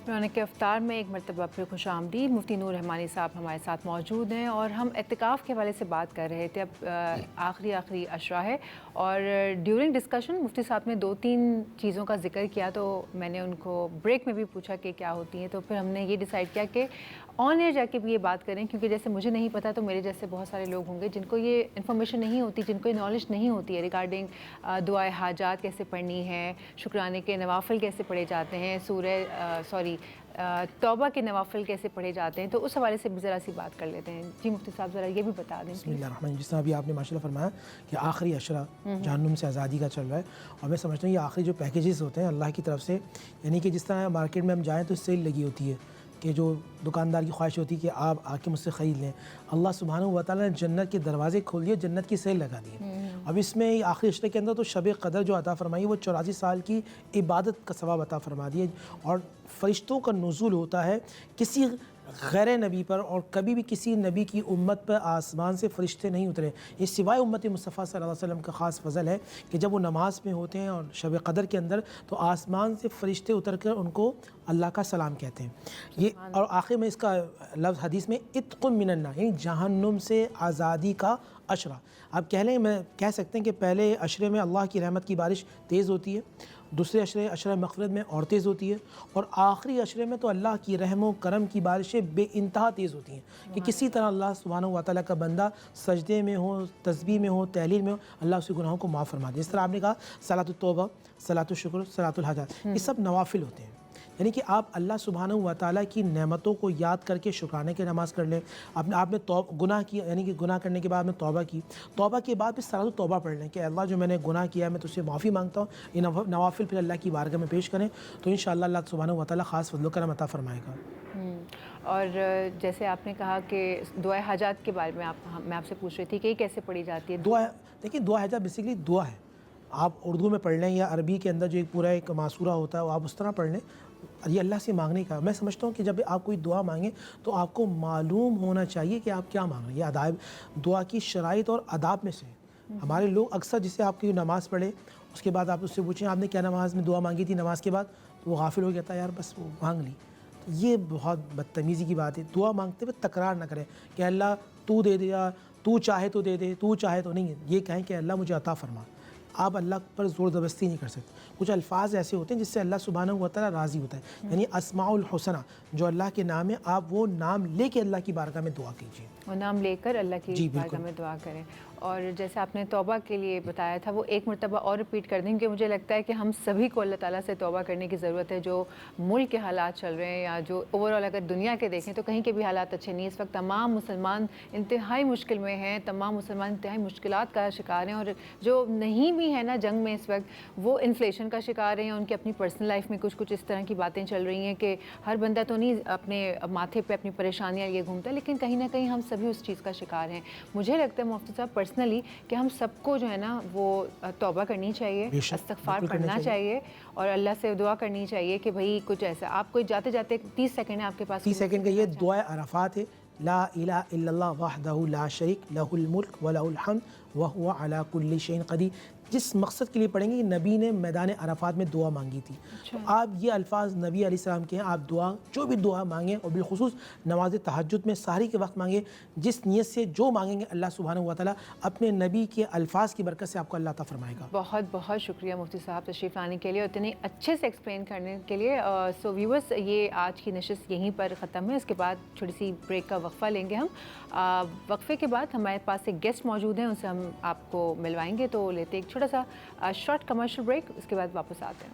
رونق کے افطار میں ایک مرتبہ پھر خوش آمدید۔ مفتی نور رحمانی صاحب ہمارے ساتھ موجود ہیں اور ہم اعتکاف کے حوالے سے بات کر رہے تھے۔ اب آخری عشرہ ہے اور ڈیورنگ ڈسکشن مفتی صاحب نے 2-3 چیزوں کا ذکر کیا، تو میں نے ان کو بریک میں بھی پوچھا کہ کیا ہوتی ہیں، تو پھر ہم نے یہ ڈیسائیڈ کیا کہ آن ایئر جا کے بھی یہ بات کریں، کیونکہ جیسے مجھے نہیں پتہ تو میرے جیسے بہت سارے لوگ ہوں گے جن کو یہ انفارمیشن نہیں ہوتی، جن کو یہ نالج نہیں ہوتی ہے ریگارڈنگ دعائے حاجات کیسے پڑھنی ہے، شکرانے کے نوافل کیسے پڑھے جاتے ہیں، توبہ کے نوافل کیسے پڑھے جاتے ہیں، تو اس حوالے سے بھی ذرا سی بات کر لیتے ہیں۔ جی مفتی صاحب ذرا یہ بھی بتا دیں۔ بسم اللہ الرحمن الرحیم۔ جس طرح ابھی آپ نے ماشاء اللہ فرمایا کہ آخری عشرہ جہنم سے آزادی کا چل رہا ہے، اور میں سمجھتا ہوں یہ آخری جو پیکیجز ہوتے ہیں اللہ کی طرف سے، یعنی کہ جس طرح مارکیٹ میں ہم جائیں تو سیل لگی ہوتی ہے کہ جو دکاندار کی خواہش ہوتی ہے کہ آپ آ کے مجھ سے خرید لیں، اللہ سبحانہ و تعالیٰ نے جنت کے دروازے کھول دیے، جنت کی سیل لگا دی ہے۔ اب اس میں آخری عشرے کے اندر تو شب قدر جو عطا فرمائی وہ 84 سال کی عبادت کا ثواب عطا فرما دی ہے، اور فرشتوں کا نزول ہوتا ہے کسی غیر نبی پر، اور کبھی بھی کسی نبی کی امت پر آسمان سے فرشتے نہیں اترے۔ یہ سوائے امت مصطفیٰ صلی اللہ علیہ وسلم کا خاص فضل ہے کہ جب وہ نماز میں ہوتے ہیں اور شب قدر کے اندر تو آسمان سے فرشتے اتر کر ان کو اللہ کا سلام کہتے ہیں۔ یہ اور آخر میں اس کا لفظ حدیث میں اتق من النار، یعنی جہنم سے آزادی کا عشرہ۔ آپ کہہ سکتے ہیں کہ پہلے عشرے میں اللہ کی رحمت کی بارش تیز ہوتی ہے، دوسرے عشرہ مغفرت میں اور تیز ہوتی ہے، اور آخری عشرے میں تو اللہ کی رحم و کرم کی بارشیں بے انتہا تیز ہوتی ہیں کہ کسی طرح اللہ سبحانہ و تعالیٰ کا بندہ سجدے میں ہو، تسبیح میں ہو، تحلیل میں ہو، اللہ اس کے گناہوں کو معاف فرما دے۔ جس طرح آپ نے کہا صلاۃ التوبہ، صلاۃ الشکر، صلاۃ الحاجات، یہ سب نوافل ہوتے ہیں، یعنی کہ آپ اللہ سبحانہ و تعالیٰ کی نعمتوں کو یاد کر کے شکرانے کی نماز کر لیں۔ آپ نے گناہ کیا، یعنی کہ گناہ کرنے کے بعد آپ نے توبہ کی، توبہ کے بعد پھر صلاۃ التوبہ پڑھ لیں کہ اللہ جو میں نے گناہ کیا ہے میں تجھ سے معافی مانگتا ہوں، یہ نوافل پھر اللہ کی بارگاہ میں پیش کریں تو انشاءاللہ اللہ سبحانہ و تعالیٰ خاص فضل و کرم عطا فرمائے گا۔ اور جیسے آپ نے کہا کہ دعائے حاجات کے بارے میں میں آپ سے پوچھ رہی تھی کہ یہ کیسے پڑھی جاتی ہے؟ دیکھیے دعا حاجات بیسیکلی دعا ہے، آپ اردو میں پڑھ لیں یا عربی کے اندر جو ایک پورا ایک ماسورہ ہوتا ہے وہ آپ اس طرح پڑھ لیں، یہ اللہ سے مانگنے کا۔ میں سمجھتا ہوں کہ جب آپ کوئی دعا مانگیں تو آپ کو معلوم ہونا چاہیے کہ آپ کیا مانگ رہے ہیں۔ یہ آداب دعا کی شرائط اور آداب میں سے ہمارے لوگ اکثر جسے آپ کی نماز پڑھے اس کے بعد آپ اس سے پوچھیں آپ نے کیا نماز میں دعا مانگی تھی، نماز کے بعد تو وہ غافل ہو گیا تھا، یار بس وہ مانگ لی۔ تو یہ بہت بدتمیزی کی بات ہے۔ دعا مانگتے ہوئے تکرار نہ کریں کہ اللہ تو دے دیا، تو چاہے تو دے دے، تو چاہے تو نہیں، یہ کہیں کہ اللہ مجھے عطا فرما۔ آپ اللہ پر زور زبردستی نہیں کر سکتے۔ کچھ الفاظ ایسے ہوتے ہیں جس سے اللہ سبحانہ و تعالیٰ راضی ہوتا ہے، یعنی اسماء الحسنہ جو اللہ کے نام ہے، آپ وہ نام لے کے اللہ کی بارگاہ میں دعا کیجیے، وہ نام لے کر اللہ کی بارگاہ میں دعا کریں۔ اور جیسے آپ نے توبہ کے لیے بتایا تھا وہ ایک مرتبہ اور ریپیٹ کر دیں کہ مجھے لگتا ہے کہ ہم سبھی کو اللہ تعالیٰ سے توبہ کرنے کی ضرورت ہے۔ جو ملک کے حالات چل رہے ہیں یا جو اوور آل اگر دنیا کے دیکھیں تو کہیں کے بھی حالات اچھے نہیں، اس وقت تمام مسلمان انتہائی مشکل میں ہیں، تمام مسلمان انتہائی مشکلات کا شکار ہیں، اور جو نہیں بھی ہیں نا جنگ میں اس وقت وہ انفلیشن کا شکار ہیں، ان کی اپنی پرسنل لائف میں کچھ اس طرح کی باتیں چل رہی ہیں کہ ہر بندہ تو نہیں اپنے ماتھے پہ اپنی پریشانیاں لیے گھومتا ہے، لیکن کہیں نہ کہیں ہم سبھی اس چیز کا شکار ہیں۔ مجھے لگتا ہے مفتی صاحب پرسنلی کہ ہم سب کو جو ہے نا وہ توبہ کرنی چاہیے، استغفار پڑھنا چاہیے، اور اللہ سے دعا کرنی چاہیے کہ بھائی کچھ ایسا آپ کوئی جاتے جاتے 30 سیکنڈ ہے آپ کے پاس، 30 سیکنڈ کا یہ دعائے عرفات ہے، لا الہ الا اللہ وحدہ لا شریک لہ الملک ولہ الحمد وہو علی کل شیء قدیر۔ جس مقصد کے لیے پڑھیں گے، نبی نے میدان عرفات میں دعا مانگی تھی، تو آپ یہ الفاظ نبی علیہ السلام کے ہیں، آپ دعا جو بھی دعا مانگیں اور بالخصوص نماز تہجد میں سحری کے وقت مانگیں، جس نیت سے جو مانگیں گے اللہ سبحانہ و تعالیٰ اپنے نبی کے الفاظ کی برکت سے آپ کو اللہ عطا فرمائے گا۔ بہت بہت شکریہ مفتی صاحب تشریف لانے کے لیے اور اتنے اچھے سے ایکسپلین کرنے کے لیے۔ سو ویورز، یہ آج کی نشست یہیں پر ختم ہے، اس کے بعد چھوٹی سی بریک کا وقفہ لیں گے ہم۔ وقفے کے بعد ہمارے پاس ایک گیسٹ موجود ہیں، ان سے ہم آپ کو ملوائیں گے، تو لیتے ایک چھوٹا سا شارٹ کمرشل بریک، اس کے بعد واپس آتے ہیں۔